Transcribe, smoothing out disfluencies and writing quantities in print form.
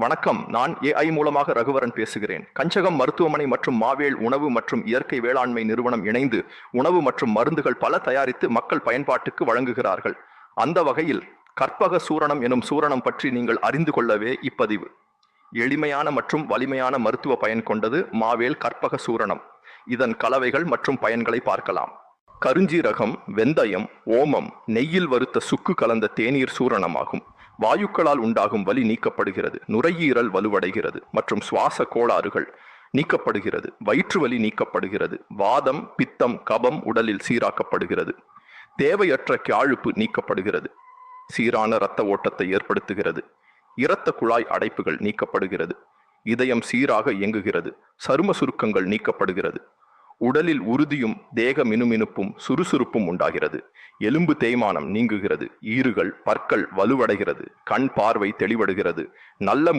வணக்கம். நான் ஏஐ மூலமாக ரகுவரன் பேசுகிறேன். கஞ்சகம் மருத்துவமனை மற்றும் மாவேல் உணவு மற்றும் இயற்கை வேளாண்மை நிறுவனம் இணைந்து உணவு மற்றும் மருந்துகள் பல தயாரித்து மக்கள் பயன்பாட்டுக்கு வழங்குகிறார்கள். அந்த வகையில் கற்பக சூரணம் எனும் சூரணம் பற்றி நீங்கள் அறிந்து கொள்ளவே இப்பதிவு. எளிமையான மற்றும் வலிமையான மருத்துவ பயன் கொண்டது மாவேல் கற்பக சூரணம். இதன் கலவைகள் மற்றும் பயன்களை பார்க்கலாம். கருஞ்சீரகம், வெந்தயம், ஓமம், நெய்யில் வறுத்த சுக்கு கலந்த தேநீர் சூரணமாகும். வாயுக்களால் உண்டாகும் வலி நீக்கப்படுகிறது, நுரையீரல் வலுவடைகிறது மற்றும் சுவாச கோளாறுகள் நீக்கப்படுகிறது, வயிற்று வலி நீக்கப்படுகிறது, வாதம், பித்தம், கபம் உடலில் சீராக்கப்படுகிறது, தேவையற்ற காழ்ப்பு நீக்கப்படுகிறது, சீரான இரத்த ஓட்டத்தை ஏற்படுத்துகிறது, இரத்த குழாய் அடைப்புகள் நீக்கப்படுகிறது, இதயம் சீராக இயங்குகிறது, சரும சுருக்கங்கள் நீக்கப்படுகிறது, உடலில் உறுதியும் தேக மினுமினுப்பும் சுறுசுறுப்பும் உண்டாகிறது, எலும்பு தேய்மானம் நீங்குகிறது, ஈறுகள் பற்கள் வலுவடைகிறது, கண் பார்வை தெளிவடைகிறது, நல்ல